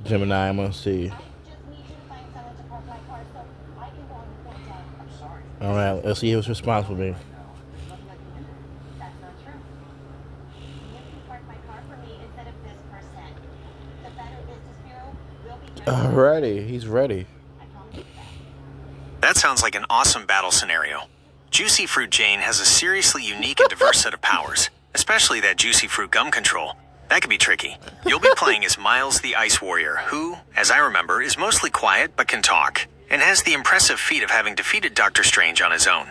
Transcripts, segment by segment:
Gemini, I'm gonna see. All right, let's see who's responsible for me. Alrighty, he's ready. That sounds like an awesome battle scenario. Juicy Fruit Jane has a seriously unique and diverse set of powers, especially that Juicy Fruit gum control. That could be tricky. You'll be playing as Miles the Ice Warrior, who, as I remember, is mostly quiet but can talk, and has the impressive feat of having defeated Doctor Strange on his own.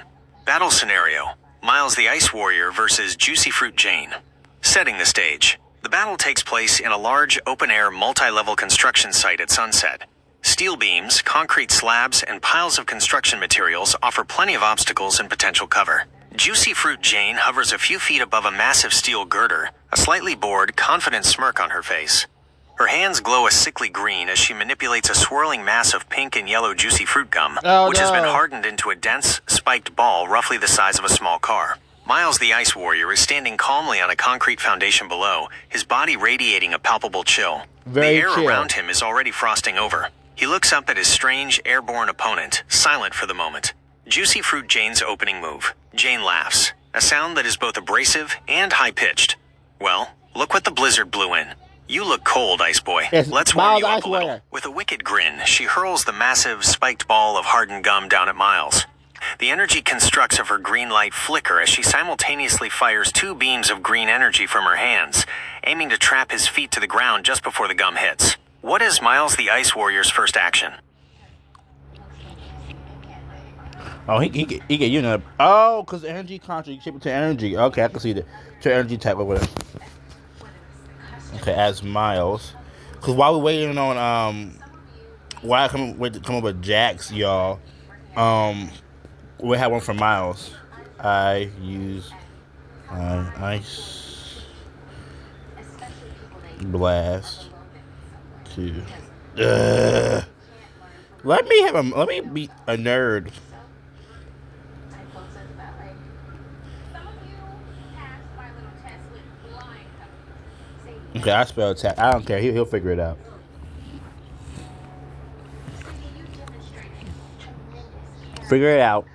Battle scenario: Miles the Ice Warrior versus Juicy Fruit Jane. Setting the stage. The battle takes place in a large, open-air, multi-level construction site at sunset. Steel beams, concrete slabs, and piles of construction materials offer plenty of obstacles and potential cover. Juicy Fruit Jane hovers a few feet above a massive steel girder, a slightly bored, confident smirk on her face. Her hands glow a sickly green as she manipulates a swirling mass of pink and yellow juicy fruit gum, which has been hardened into a dense, spiked ball roughly the size of a small car. Miles the Ice Warrior is standing calmly on a concrete foundation below, his body radiating a palpable chill. The air around him is already frosting over. He looks up at his strange, airborne opponent, silent for the moment. Juicy Fruit Jane's opening move. Jane laughs, a sound that is both abrasive and high-pitched. Well, look what the blizzard blew in. You look cold, Ice Boy. Let's warm you up a little. With a wicked grin, she hurls the massive, spiked ball of hardened gum down at Miles. The energy constructs of her green light flicker as she simultaneously fires two beams of green energy from her hands, aiming to trap his feet to the ground just before the gum hits. What is Miles the Ice Warrior's first action? Oh, he get you know. Oh, because energy contra, you shape it to energy. Okay, I can see the to energy type over there. Okay, as Miles. Because while we're waiting on while I come up with Jax, y'all, we have one for Miles. I use ice blast to. Let me be a nerd. Okay, I spell attack. I don't care. He'll figure it out. Figure it out.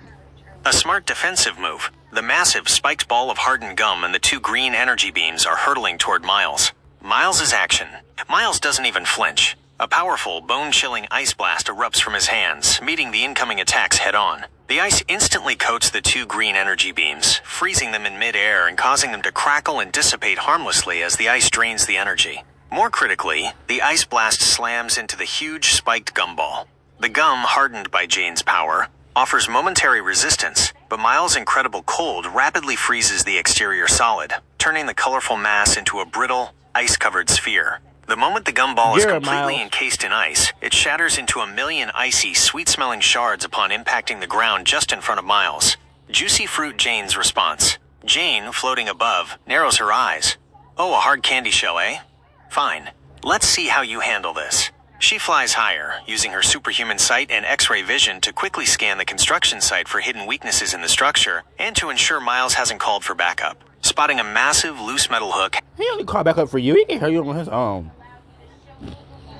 A smart defensive move. The massive spiked ball of hardened gum and the two green energy beams are hurtling toward Miles. Miles' action. Miles doesn't even flinch. A powerful, bone-chilling ice blast erupts from his hands, meeting the incoming attacks head-on. The ice instantly coats the two green energy beams, freezing them in mid-air and causing them to crackle and dissipate harmlessly as the ice drains the energy. More critically, the ice blast slams into the huge spiked gumball. The gum, hardened by Jane's power, offers momentary resistance, but Miles' incredible cold rapidly freezes the exterior solid, turning the colorful mass into a brittle, ice-covered sphere. The moment the gumball is completely encased in ice, it shatters into a million icy, sweet-smelling shards upon impacting the ground just in front of Miles. Juicy Fruit Jane's response. Jane, floating above, narrows her eyes. Oh, a hard candy shell, eh? Fine. Let's see how you handle this. She flies higher, using her superhuman sight and X-ray vision to quickly scan the construction site for hidden weaknesses in the structure and to ensure Miles hasn't called for backup. Spotting a massive, loose metal hook. He only called back up for you. He can hear you on his own.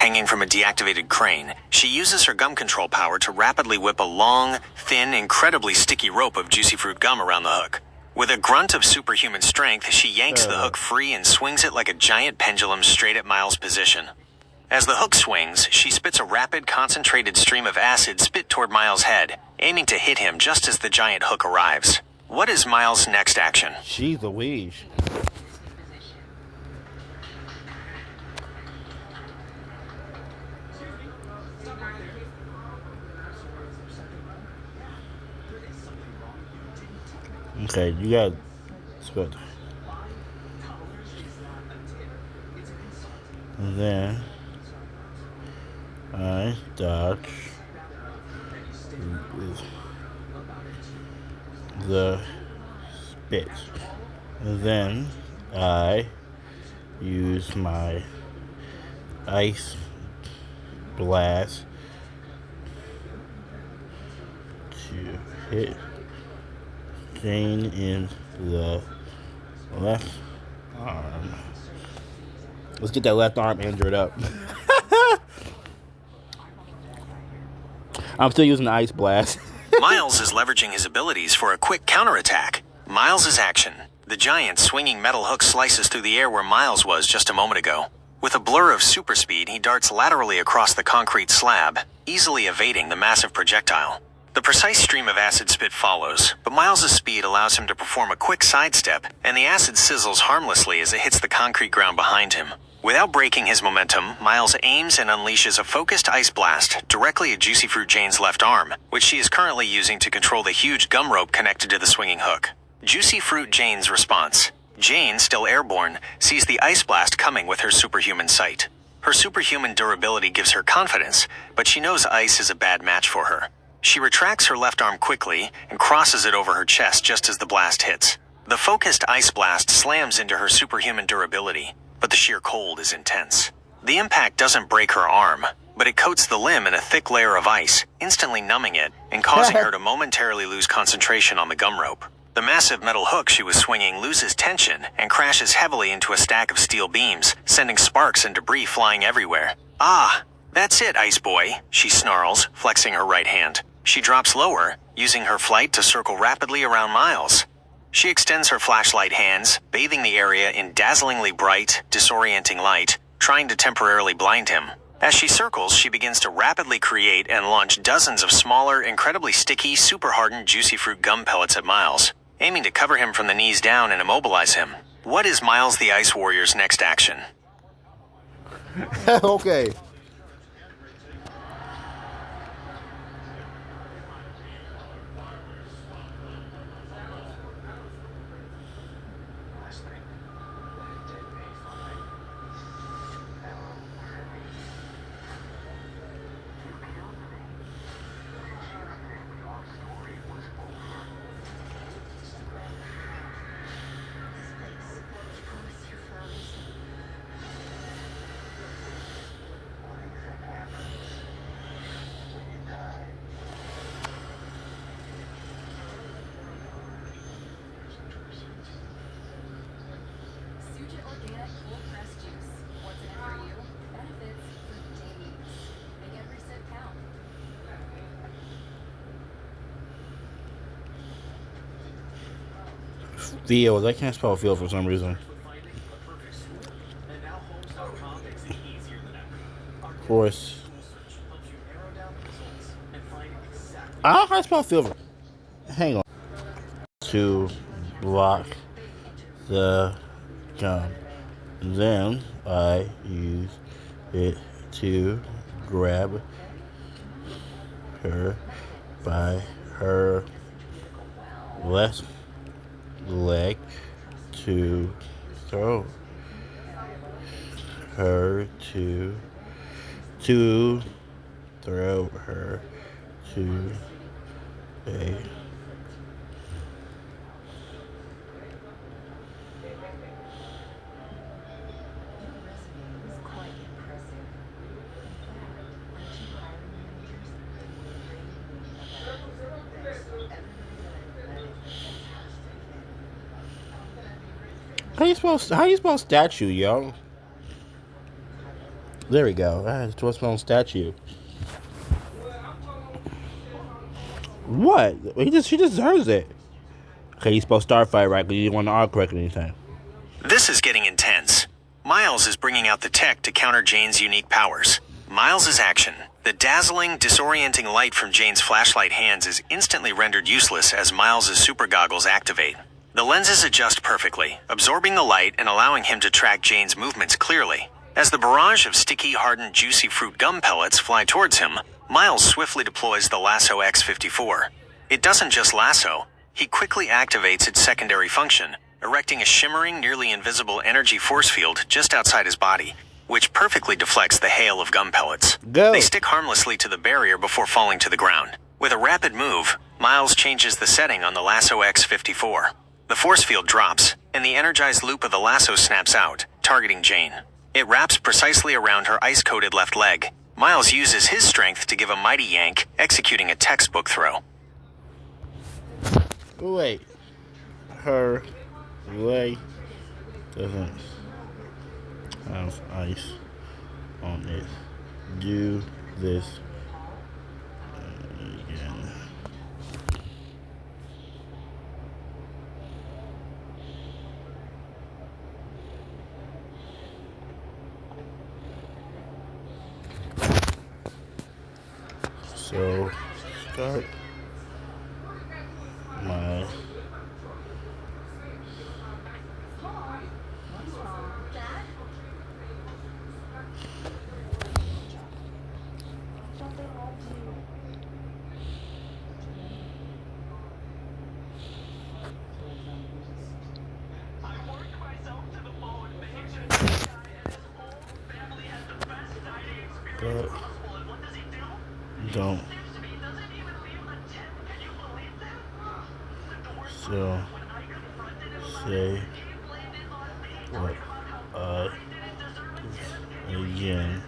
Hanging from a deactivated crane, she uses her gum control power to rapidly whip a long, thin, incredibly sticky rope of juicy fruit gum around the hook. With a grunt of superhuman strength, she yanks the hook free and swings it like a giant pendulum straight at Miles' position. As the hook swings, she spits a rapid, concentrated stream of acid spit toward Miles' head, aiming to hit him just as the giant hook arrives. What is Miles' next action? She's a Louise. Okay, you got spit. And then I dodge the spit. And then I use my ice blast to hit Jane in the left arm. Let's get that left arm injured up. I'm still using the ice blast. Miles is leveraging his abilities for a quick counterattack. Miles' action. The giant swinging metal hook slices through the air where Miles was just a moment ago. With a blur of super speed, he darts laterally across the concrete slab, easily evading the massive projectile. The precise stream of acid spit follows, but Miles' speed allows him to perform a quick sidestep, and the acid sizzles harmlessly as it hits the concrete ground behind him. Without breaking his momentum, Miles aims and unleashes a focused ice blast directly at Juicy Fruit Jane's left arm, which she is currently using to control the huge gum rope connected to the swinging hook. Juicy Fruit Jane's response. Jane, still airborne, sees the ice blast coming with her superhuman sight. Her superhuman durability gives her confidence, but she knows ice is a bad match for her. She retracts her left arm quickly and crosses it over her chest just as the blast hits. The focused ice blast slams into her superhuman durability, but the sheer cold is intense. The impact doesn't break her arm, but it coats the limb in a thick layer of ice, instantly numbing it and causing her to momentarily lose concentration on the gum rope. The massive metal hook she was swinging loses tension and crashes heavily into a stack of steel beams, sending sparks and debris flying everywhere. "Ah, that's it, Ice Boy," she snarls, flexing her right hand. She drops lower, using her flight to circle rapidly around Miles. She extends her flashlight hands, bathing the area in dazzlingly bright, disorienting light, trying to temporarily blind him. As she circles, she begins to rapidly create and launch dozens of smaller, incredibly sticky, super-hardened Juicy Fruit gum pellets at Miles, aiming to cover him from the knees down and immobilize him. What is Miles the Ice Warrior's next action? Okay. Field. I can't spell field for some reason. Of course. I don't know how to spell field. Hang on. To block the gum. Then I use it to grab her by her left leg to throw her to throw her to a How you spell statue, yo? There we go. That's what's spelling statue. What? She deserves it. Okay, you spelled Starfight right, because you didn't want to autocorrect anything. This is getting intense. Miles is bringing out the tech to counter Jane's unique powers. Miles' action. The dazzling, disorienting light from Jane's flashlight hands is instantly rendered useless as Miles' super goggles activate. The lenses adjust perfectly, absorbing the light and allowing him to track Jane's movements clearly. As the barrage of sticky, hardened Juicy Fruit gum pellets fly towards him, Miles swiftly deploys the Lasso X-54. It doesn't just lasso, he quickly activates its secondary function, erecting a shimmering, nearly invisible energy force field just outside his body, which perfectly deflects the hail of gum pellets. Go. They stick harmlessly to the barrier before falling to the ground. With a rapid move, Miles changes the setting on the Lasso X-54. The force field drops, and the energized loop of the lasso snaps out, targeting Jane. It wraps precisely around her ice-coated left leg. Miles uses his strength to give a mighty yank, executing a textbook throw. Wait. Her leg doesn't have ice on it. Do this So, start my but don't so say what again.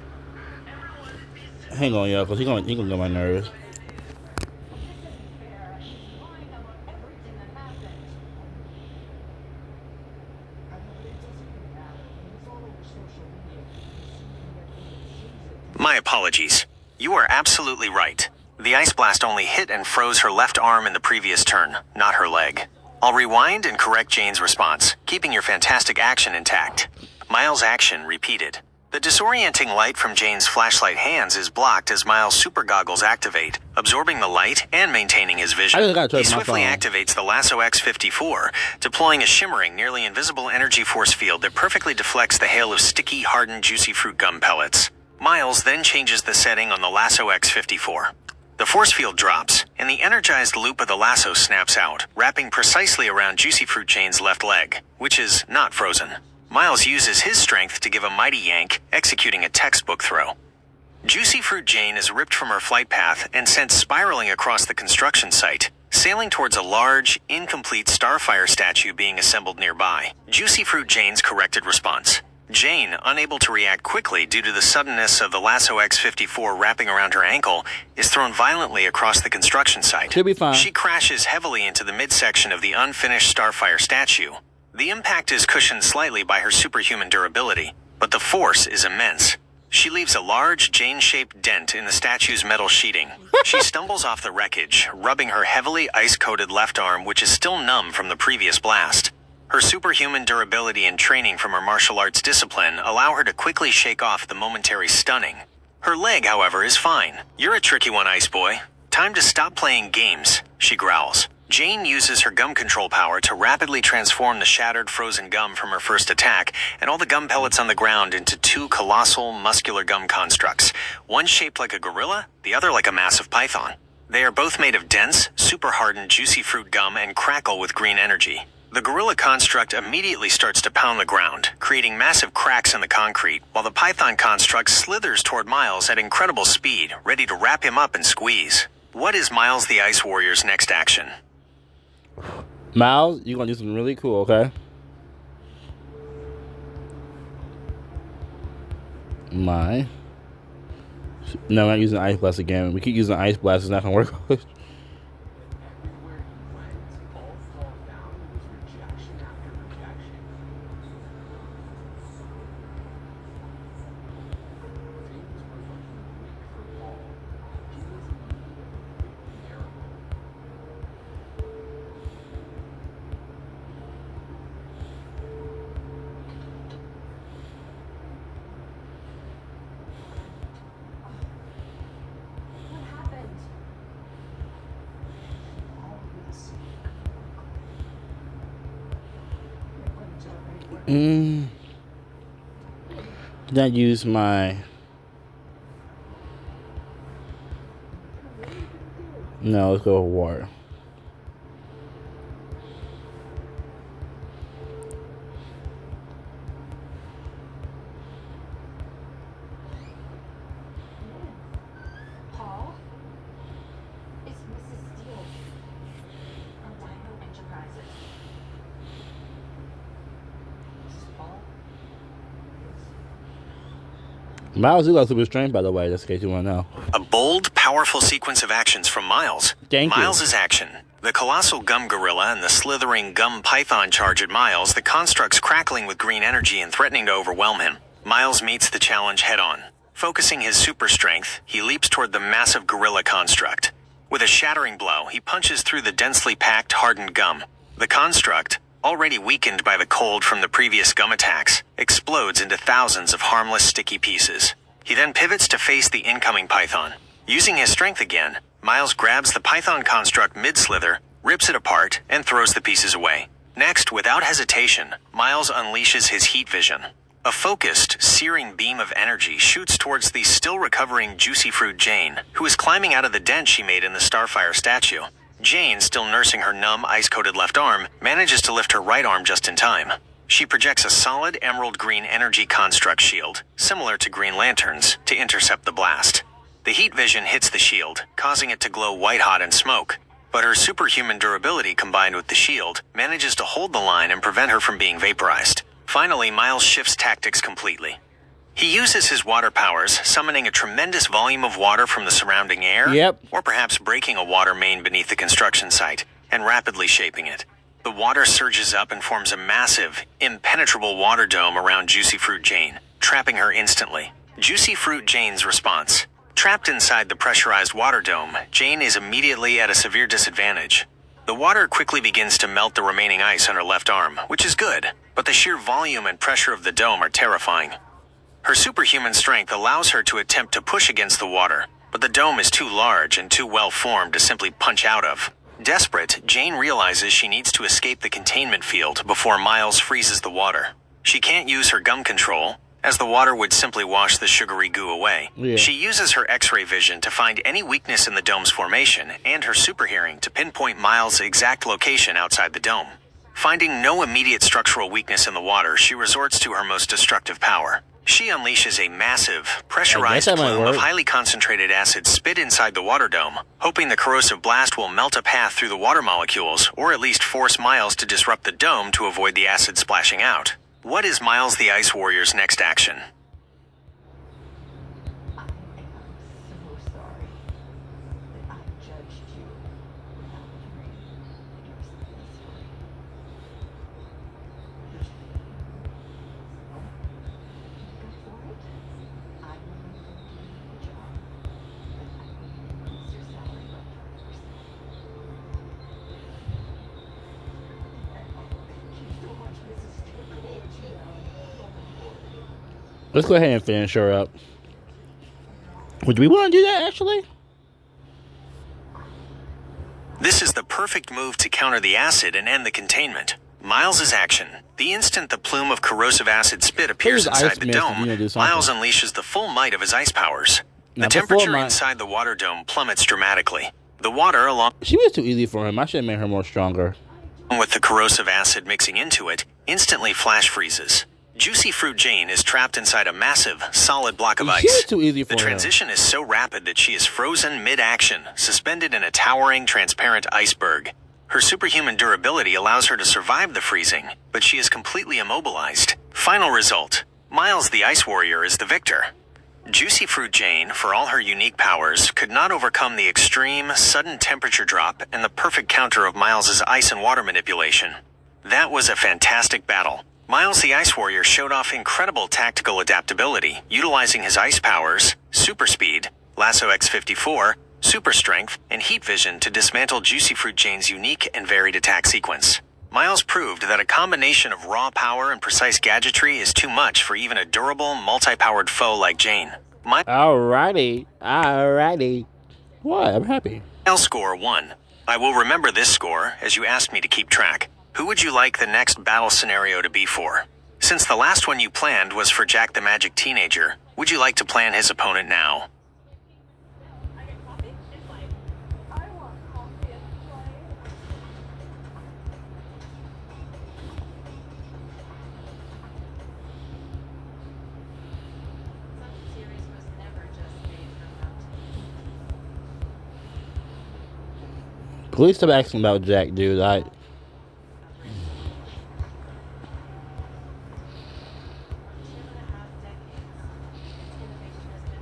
Hang on, y'all, cause he gonna get on my nerves. My apologies. You are absolutely right. The ice blast only hit and froze her left arm in the previous turn, not her leg. I'll rewind and correct Jane's response, keeping your fantastic action intact. Miles' action repeated. The disorienting light from Jane's flashlight hands is blocked as Miles' super goggles activate, absorbing the light and maintaining his vision. He swiftly activates the Lasso X-54, deploying a shimmering, nearly invisible energy force field that perfectly deflects the hail of sticky, hardened, juicy fruit gum pellets. Miles then changes the setting on the Lasso X-54. The force field drops, and the energized loop of the lasso snaps out, wrapping precisely around Juicy Fruit Jane's left leg, which is not frozen. Miles uses his strength to give a mighty yank, executing a textbook throw. Juicy Fruit Jane is ripped from her flight path and sent spiraling across the construction site, sailing towards a large, incomplete Starfire statue being assembled nearby. Juicy Fruit Jane's corrected response. Jane, unable to react quickly due to the suddenness of the Lasso X-54 wrapping around her ankle, is thrown violently across the construction site. She'll be fine. She crashes heavily into the midsection of the unfinished Starfire statue. The impact is cushioned slightly by her superhuman durability, but the force is immense. She leaves a large Jane-shaped dent in the statue's metal sheeting. She stumbles off the wreckage, rubbing her heavily ice-coated left arm, which is still numb from the previous blast. Her superhuman durability and training from her martial arts discipline allow her to quickly shake off the momentary stunning. Her leg, however, is fine. "You're a tricky one, Ice Boy. Time to stop playing games," she growls. Jane uses her gum control power to rapidly transform the shattered frozen gum from her first attack and all the gum pellets on the ground into two colossal, muscular gum constructs, one shaped like a gorilla, the other like a massive python. They are both made of dense, super-hardened, juicy fruit gum and crackle with green energy. The gorilla construct immediately starts to pound the ground, creating massive cracks in the concrete, while the python construct slithers toward Miles at incredible speed, ready to wrap him up and squeeze. What is Miles the Ice Warrior's next action? Miles, you're gonna do something really cool, okay? No, I'm not using Ice Blast again. We keep using Ice Blast, it's not gonna work. Did I use my... No, let's go with water. Paul? It's Mrs. Steele from Dino Enterprises. Mrs. Paul? Miles, you got super strength, by the way, just in case you want to know. A bold, powerful sequence of actions from Miles. Thank you. Miles' action. The colossal gum gorilla and the slithering gum python charge at Miles, the constructs crackling with green energy and threatening to overwhelm him. Miles meets the challenge head-on. Focusing his super strength, he leaps toward the massive gorilla construct. With a shattering blow, he punches through the densely packed, hardened gum. The construct, already weakened by the cold from the previous gum attacks, explodes into thousands of harmless, sticky pieces. He then pivots to face the incoming python. Using his strength again, Miles grabs the python construct mid-slither, rips it apart, and throws the pieces away. Next, without hesitation, Miles unleashes his heat vision. A focused, searing beam of energy shoots towards the still-recovering Juicy Fruit Jane, who is climbing out of the dent she made in the Starfire statue. Jane, still nursing her numb, ice-coated left arm, manages to lift her right arm just in time. She projects a solid emerald green energy construct shield, similar to Green Lantern's, to intercept the blast. The heat vision hits the shield, causing it to glow white-hot in smoke, but her superhuman durability combined with the shield manages to hold the line and prevent her from being vaporized. Finally, Miles shifts tactics completely. He uses his water powers, summoning a tremendous volume of water from the surrounding air, or perhaps breaking a water main beneath the construction site, and rapidly shaping it. The water surges up and forms a massive, impenetrable water dome around Juicy Fruit Jane, trapping her instantly. Juicy Fruit Jane's response. Trapped inside the pressurized water dome, Jane is immediately at a severe disadvantage. The water quickly begins to melt the remaining ice on her left arm, which is good, but the sheer volume and pressure of the dome are terrifying. Her superhuman strength allows her to attempt to push against the water, but the dome is too large and too well formed to simply punch out of. Desperate, Jane realizes she needs to escape the containment field before Miles freezes the water. She can't use her gum control, as the water would simply wash the sugary goo away. She uses her X-ray vision to find any weakness in the dome's formation and her super hearing to pinpoint Miles' exact location outside the dome. Finding no immediate structural weakness in the water, she resorts to her most destructive power. She unleashes a massive, pressurized plume of highly concentrated acid spit inside the water dome, hoping the corrosive blast will melt a path through the water molecules, or at least force Miles to disrupt the dome to avoid the acid splashing out. What is Miles the Ice Warrior's next action? I am so sorry that I judged you without hearing your side of the story. Go for it. I will reward you for the job, but I will increase your salary by 20%. Thank you so much, Mrs. Stewart. Let's go ahead and finish her up. Would we want to do that, actually? This is the perfect move to counter the acid and end the containment. Miles' action. The instant the plume of corrosive acid spit appears inside the dome, Miles unleashes the full might of his ice powers. The temperature inside the water dome plummets dramatically. The water, along She was too easy for him. I should have made her more stronger. with the corrosive acid mixing into it, instantly flash freezes. Juicy Fruit Jane is trapped inside a massive, solid block of She was ice. too easy for The her. transition is so rapid that she is frozen mid-action, suspended in a towering, transparent iceberg. Her superhuman durability allows her to survive the freezing, but she is completely immobilized. Final result. Miles the Ice Warrior is the victor. Juicy Fruit Jane, for all her unique powers, could not overcome the extreme, sudden temperature drop and the perfect counter of Miles' ice and water manipulation. That was a fantastic battle. Miles the Ice Warrior showed off incredible tactical adaptability, utilizing his ice powers, super speed, Lasso X-54, super strength, and heat vision to dismantle Juicy Fruit Jane's unique and varied attack sequence. Miles proved that a combination of raw power and precise gadgetry is too much for even a durable, multi-powered foe like Jane. Alrighty. What? I'm happy. Miles score 1. I will remember this score, as you asked me to keep track. Who would you like the next battle scenario to be for? Since the last one you planned was for Jack the Magic Teenager, would you like to plan his opponent now? Such a series was never just made for mountains. Please stop asking about Jack, dude.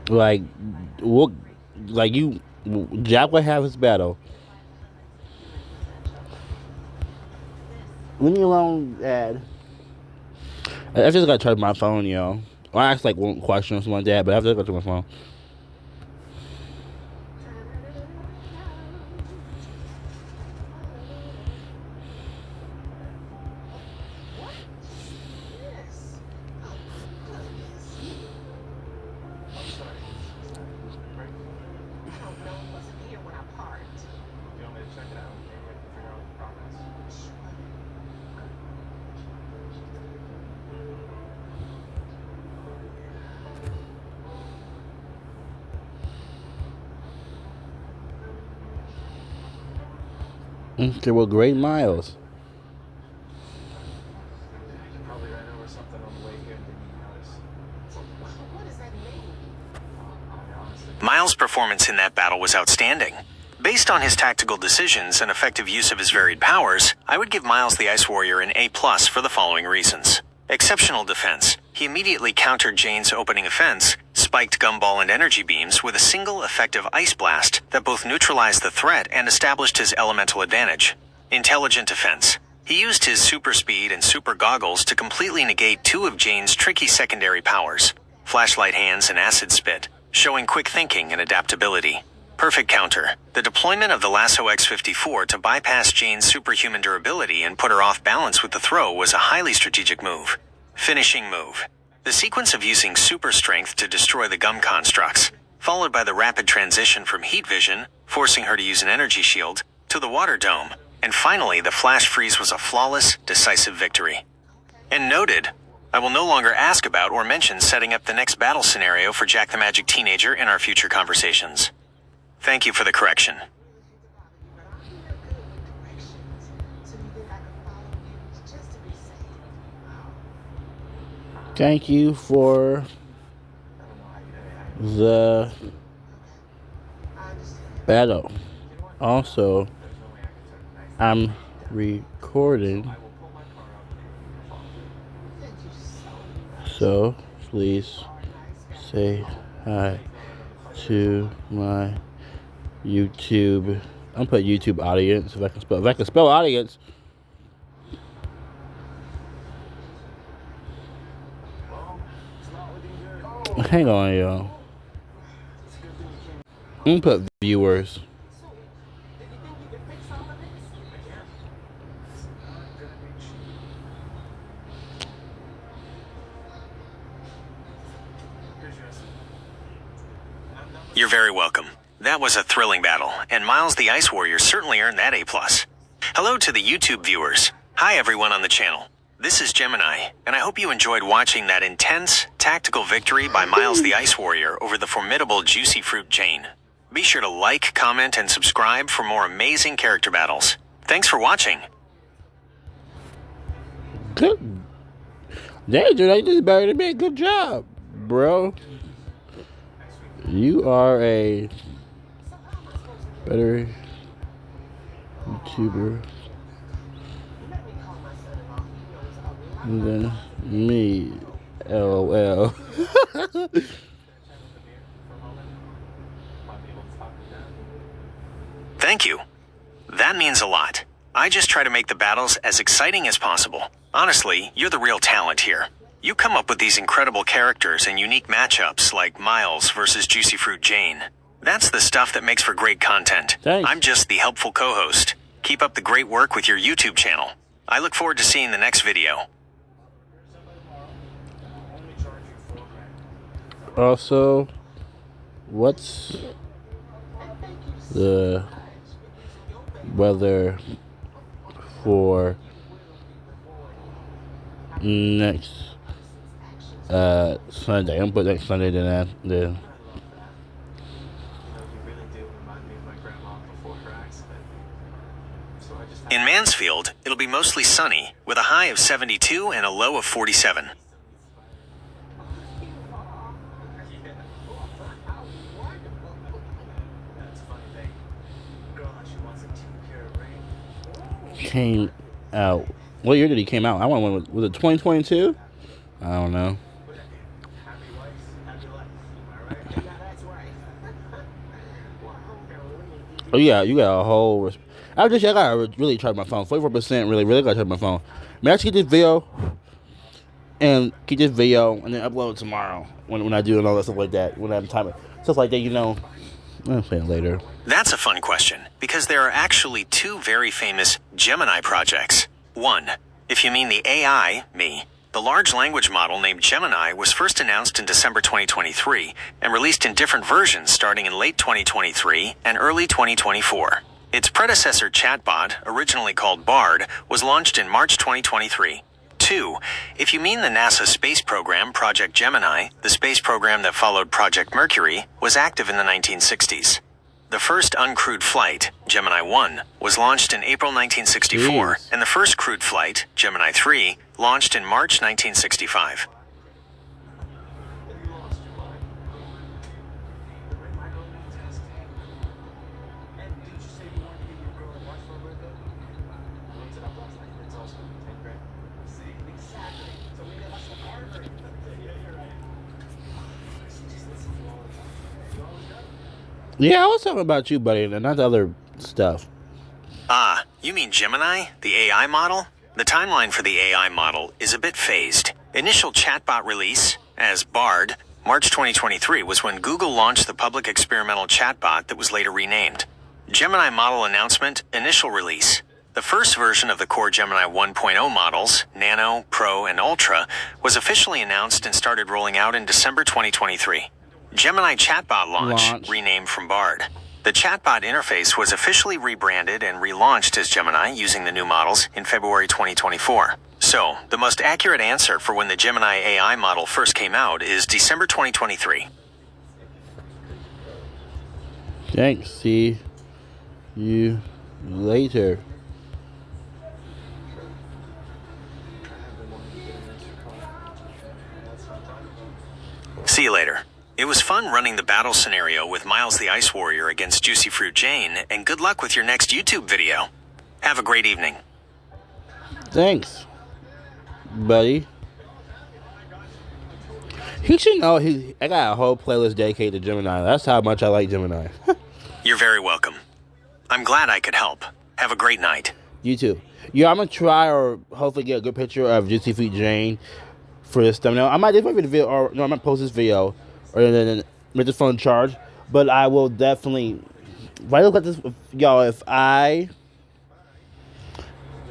Like, what? Like you, Jack would have his battle. Leave me alone, Dad. I just gotta charge my phone, yo. I asked like one question or something like that, but I have to go to my phone. Okay, well, great, Miles. Probably ran over something on the way here and didn't even notice. What does that mean? Honestly. Miles' performance in that battle was outstanding. Based on his tactical decisions and effective use of his varied powers, I would give Miles the Ice Warrior an A+ for the following reasons. Exceptional defense. He immediately countered Jane's opening offense, spiked Gumball and energy beams with a single effective Ice Blast that both neutralized the threat and established his elemental advantage. Intelligent defense. He used his super speed and super goggles to completely negate two of Jane's tricky secondary powers, flashlight hands and acid spit, showing quick thinking and adaptability. Perfect counter. The deployment of the Lasso X-54 to bypass Jane's superhuman durability and put her off balance with the throw was a highly strategic move. Finishing move. The sequence of using super strength to destroy the gum constructs, followed by the rapid transition from heat vision, forcing her to use an energy shield, to the water dome, and finally the flash freeze was a flawless, decisive victory. And noted, I will no longer ask about or mention setting up the next battle scenario for Jack the Magic Teenager in our future conversations. Thank you for the correction. So you think I could follow you just to be safe? Thank you for the I understand. battle. Also, I'm recording, Thank you so much. so please say hi to my YouTube. I'm put YouTube audience if I can spell. If I can spell audience. Hang on, y'all. I'm gonna put viewers. So, do you think you could fix all of this? You're very welcome. That was a thrilling battle, and Miles the Ice Warrior certainly earned that A+. Hello to the YouTube viewers. Hi everyone on the channel. This is Gemini, and I hope you enjoyed watching that intense, tactical victory by Miles the Ice Warrior over the formidable Juicy Fruit Jane. Be sure to like, comment, and subscribe for more amazing character battles. Thanks for watching. Good. Danger, they just better me. Good job, bro. You are a better YouTuber than me. LOL. Thank you. That means a lot. I just try to make the battles as exciting as possible. Honestly, you're the real talent here. You come up with these incredible characters and unique matchups like Miles versus Juicy Fruit Jane. That's the stuff that makes for great content. Thanks. I'm just the helpful co-host. Keep up the great work with your YouTube channel. I look forward to seeing the next video. Also, what's the weather for next Sunday? I'm gonna put next Sunday then. You really do remind me of my grandma before her accident. So I just In Mansfield, it'll be mostly sunny with a high of 72 and a low of 47. That's a funny thing. Girl, she wants a 2-carat ring. Came out. What year did he came out? I want was it 2022? I don't know. Happy wife, happy life. Am I right? Yeah, that's right. Well, Oh yeah, you got a whole. I gotta really charge my phone. 44%. Really gotta charge my phone. May I just get this video and keep this video and then upload it tomorrow when I do and all that stuff like that. When I'm timing stuff like that, you know. I'll say it later. That's a fun question, because there are actually two very famous Gemini projects. One, if you mean the AI, me, the large language model named Gemini was first announced in December 2023 and released in different versions starting in late 2023 and early 2024. Its predecessor chatbot, originally called Bard, was launched in March 2023. Two, if you mean the NASA space program Project Gemini, the space program that followed Project Mercury, was active in the 1960s. The first uncrewed flight, Gemini 1, was launched in April 1964, Jeez. and the first crewed flight, Gemini 3, launched in March 1965. You lost your mind. The ring might go into testing. And didn't you say you wanted to get your girl a watch for her birthday? I looked it up last night. It's also 10 grand. See? Exactly. So maybe that's the harder. Yeah, you're right. Just listen to all the time. You always got it. Yeah, I was talking about you, buddy, and not the other stuff. Ah, you mean Gemini, the AI model? The timeline for the AI model is a bit phased. Initial chatbot release, as Bard, March 2023 was when Google launched the public experimental chatbot that was later renamed. Gemini model announcement, initial release. The first version of the core Gemini 1.0 models, Nano, Pro, and Ultra, was officially announced and started rolling out in December 2023. Gemini chatbot launch, renamed from Bard. The chatbot interface was officially rebranded and relaunched as Gemini using the new models in February 2024. So, the most accurate answer for when the Gemini AI model first came out is December 2023. Thanks. See you later. See you later. It was fun running the battle scenario with Miles the Ice Warrior against Juicy Fruit Jane, and good luck with your next YouTube video. Have a great evening. Thanks, buddy. He should know I got a whole playlist dedicated to Gemini. That's how much I like Gemini. You're very welcome. I'm glad I could help. Have a great night. You too. Yeah, I'm gonna try or hopefully get a good picture of Juicy Fruit Jane for this thumbnail. I might just make a video, or no, I might post this video, or then make this phone charge. But I will definitely. If I look at this, y'all, if I'll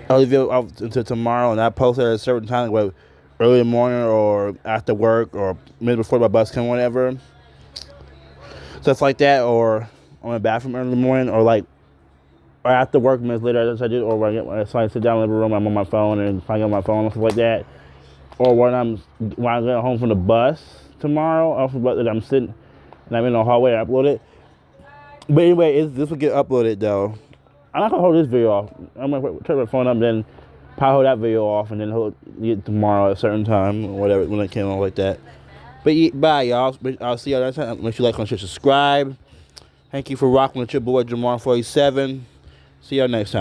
video out until tomorrow, and I post it at a certain time, like early in the morning or after work or maybe before my bus come, whatever, stuff like that, or on the bathroom early in the morning, or like or after work minutes later, as I do, or when I sit down in the living room, I'm on my phone and if I get on my phone and stuff like that, or when I get home from the bus tomorrow, off the bus that I'm sitting and I'm in the hallway, I upload it. But anyway, this will get uploaded though. I'm not gonna hold this video off. I'm gonna turn my phone up, then probably hold that video off, and then hold it tomorrow at a certain time, or whatever, when it came on like that. But bye, y'all. I'll see y'all next time. Make sure you like, comment, share, subscribe. Thank you for rocking with your boy Jamar 47. See y'all next time.